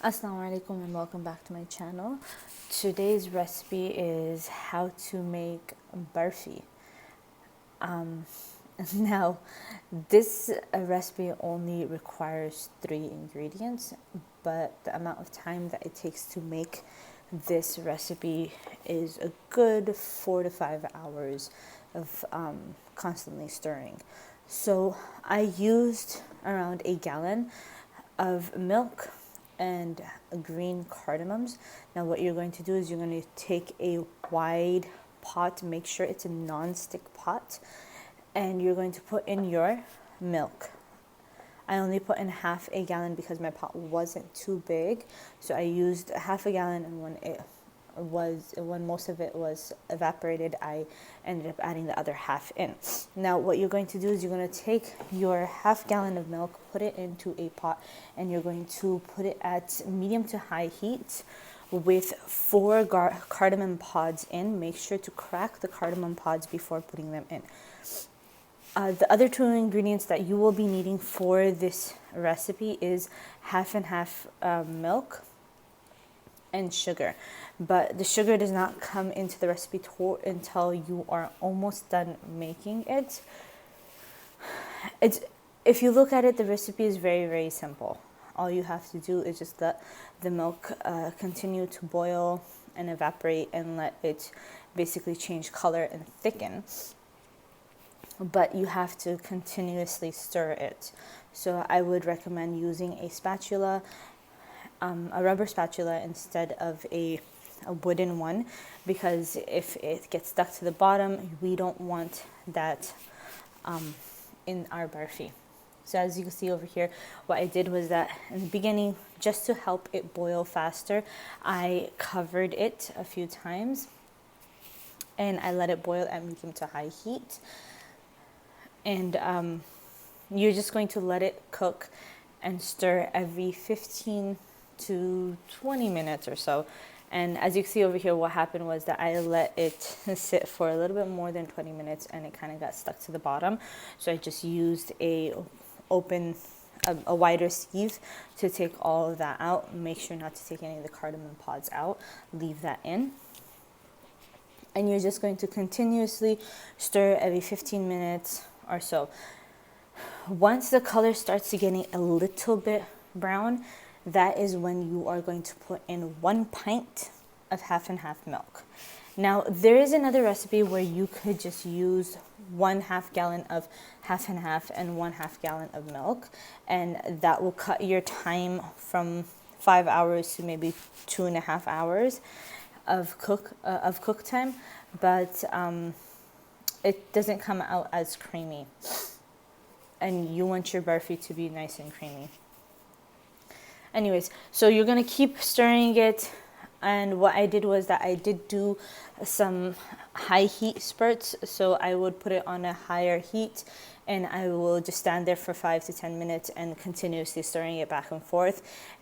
Assalamu alaikum and welcome back to my channel. Today's recipe is how to make barfi. Now, this recipe only requires 3 ingredients, but the amount of time that it takes to make this recipe is a good 4 to 5 hours of constantly stirring. So I used around a gallon of milk and green cardamoms. Now what you're going to do is you're going to take a wide pot, make sure it's a non-stick pot, and you're going to put in your milk. I only put in half a gallon because my pot wasn't too big, so I used half a gallon, and when most of it was evaporated, I ended up adding the other half in. Now what you're going to do is you're going to take your half gallon of milk, put it into a pot, and you're going to put it at medium to high heat with 4 cardamom pods in. Make sure to crack the cardamom pods before putting them in. The other 2 ingredients that you will be needing for this recipe is half and half milk and sugar, but the sugar does not come into the recipe until you are almost done making it. If you look at it, the recipe is very simple. All you have to do is just let the milk continue to boil and evaporate and let it basically change color and thicken, but you have to continuously stir it. So I would recommend using a spatula, a rubber spatula instead of a wooden one, because if it gets stuck to the bottom, we don't want that in our barfi. So as you can see over here, what I did was that in the beginning, just to help it boil faster, I covered it a few times and I let it boil at medium to high heat. And you're just going to let it cook and stir every 15 to 20 minutes or so. And as you can see over here, what happened was that I let it sit for a little bit more than 20 minutes and it kind of got stuck to the bottom. So I just used a wider sieve to take all of that out. Make sure not to take any of the cardamom pods out. Leave that in. And you're just going to continuously stir every 15 minutes or so. Once the color starts to getting a little bit brown, that is when you are going to put in 1 pint of half and half milk. Now there is another recipe where you could just use 1/2 gallon of half and half and 1/2 gallon of milk, and that will cut your time from 5 hours to maybe 2.5 hours of cook time, but it doesn't come out as creamy, and you want your barfi to be nice and creamy. Anyways, so you're gonna keep stirring it, and what I did was that I did do some high heat spurts. So I would put it on a higher heat and I will just stand there for 5 to 10 minutes and continuously stirring it back and forth.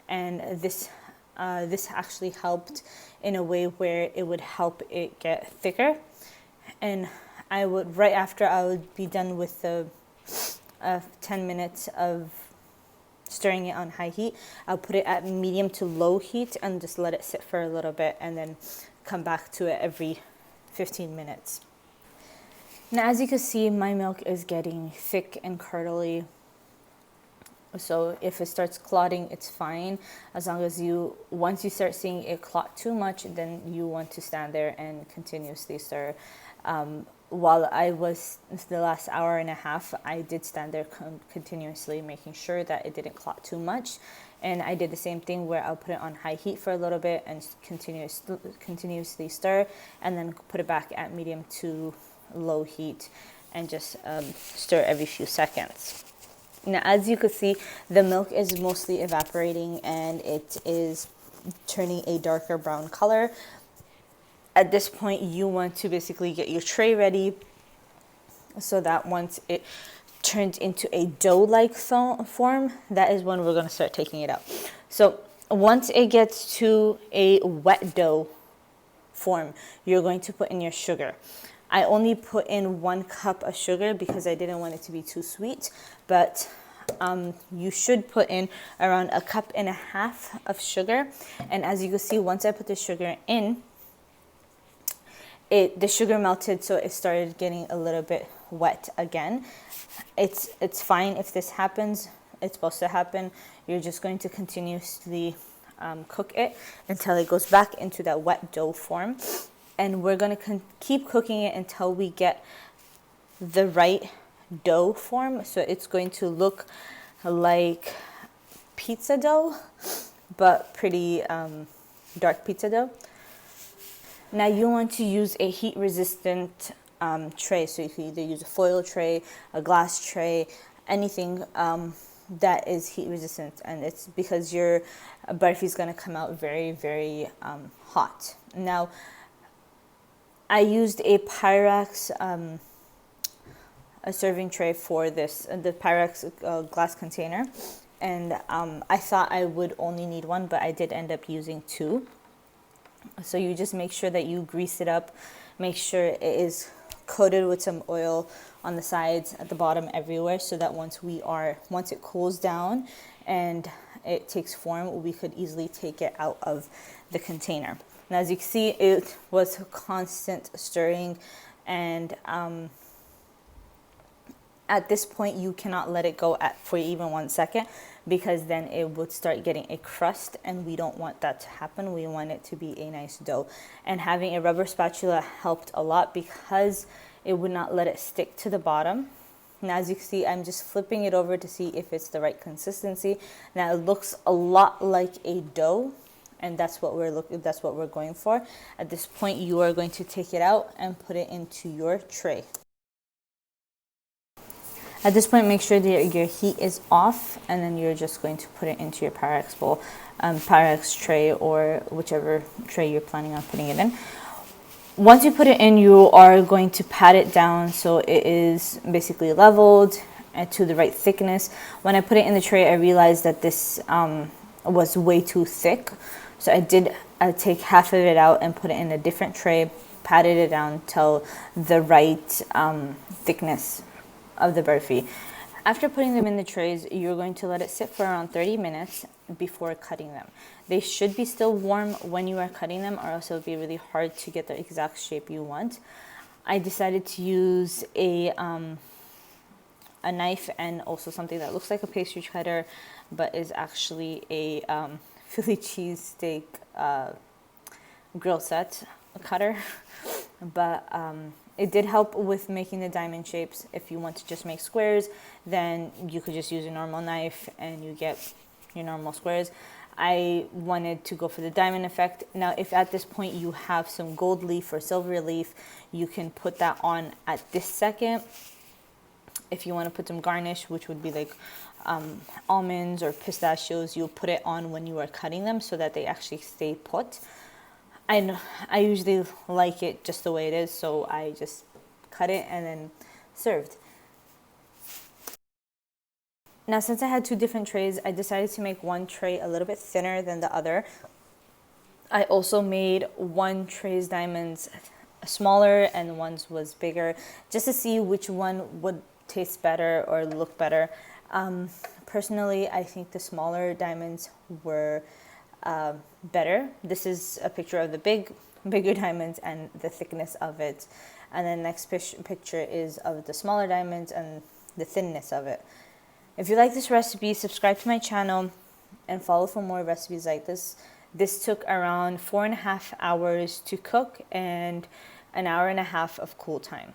And this actually helped in a way where it would help it get thicker. And I would, right after I would be done with the 10 minutes of stirring it on high heat, I'll put it at medium to low heat and just let it sit for a little bit and then come back to it every 15 minutes. Now as you can see, my milk is getting thick and curdly. So if it starts clotting, it's fine. As long as once you start seeing it clot too much, then you want to stand there and continuously stir. While I was the last hour and a half, I did stand there continuously making sure that it didn't clot too much. And I did the same thing where I'll put it on high heat for a little bit and continuously stir, and then put it back at medium to low heat and just stir every few seconds. Now as you can see, the milk is mostly evaporating and it is turning a darker brown color. At this point, you want to basically get your tray ready so that once it turns into a dough-like form, that is when we're going to start taking it out. So once it gets to a wet dough form, you're going to put in your sugar. I only put in 1 cup of sugar because I didn't want it to be too sweet, but you should put in around 1.5 cups of sugar. And as you can see, once I put the sugar in, the sugar melted, so it started getting a little bit wet again. It's fine if this happens. It's supposed to happen. You're just going to continuously cook it until it goes back into that wet dough form. And we're going to keep cooking it until we get the right dough form. So it's going to look like pizza dough, but pretty dark pizza dough. Now you want to use a heat resistant tray. So you can either use a foil tray, a glass tray, anything that is heat resistant. And it's because your barfi is going to come out very, very hot. Now I used a Pyrex a serving tray for this, the Pyrex glass container. And I thought I would only need one, but I did end up using 2. So you just make sure that you grease it up, make sure it is coated with some oil on the sides, at the bottom, everywhere, so that once it cools down and it takes form, we could easily take it out of the container. And as you can see, it was constant stirring, and at this point you cannot let it go for even 1 second, because then it would start getting a crust, and we don't want that to happen. We want it to be a nice dough. And having a rubber spatula helped a lot because it would not let it stick to the bottom. Now as you can see, I'm just flipping it over to see if it's the right consistency. Now it looks a lot like a dough, and that's what we're going for. At this point, you are going to take it out and put it into your tray. At this point, make sure that your heat is off, and then you're just going to put it into your Pyrex bowl, Pyrex tray, or whichever tray you're planning on putting it in. Once you put it in, you are going to pat it down so it is basically leveled and to the right thickness. When I put it in the tray, I realized that this was way too thick. So I did take half of it out and put it in a different tray, patted it down till the right thickness of the barfi. After putting them in the trays, you're going to let it sit for around 30 minutes before cutting them. They should be still warm when you are cutting them, or else it will be really hard to get the exact shape you want. I decided to use a knife and also something that looks like a pastry cutter, but is actually a Philly cheesesteak grill set cutter. But it did help with making the diamond shapes. If you want to just make squares, then you could just use a normal knife and you get your normal squares. I wanted to go for the diamond effect. Now, if at this point you have some gold leaf or silver leaf, you can put that on at this second. If you want to put some garnish, which would be like almonds or pistachios, you'll put it on when you are cutting them so that they actually stay put. I usually like it just the way it is, so I just cut it and then served. Now, since I had 2 different trays, I decided to make one tray a little bit thinner than the other. I also made one tray's diamonds smaller and one's was bigger, just to see which one would taste better or look better. Personally, I think the smaller diamonds were better. This is a picture of the bigger diamonds and the thickness of it, and the next picture is of the smaller diamonds and the thinness of it. If you like this recipe, subscribe to my channel and follow for more recipes like this. This took around 4.5 hours to cook and an hour and a half of cool time.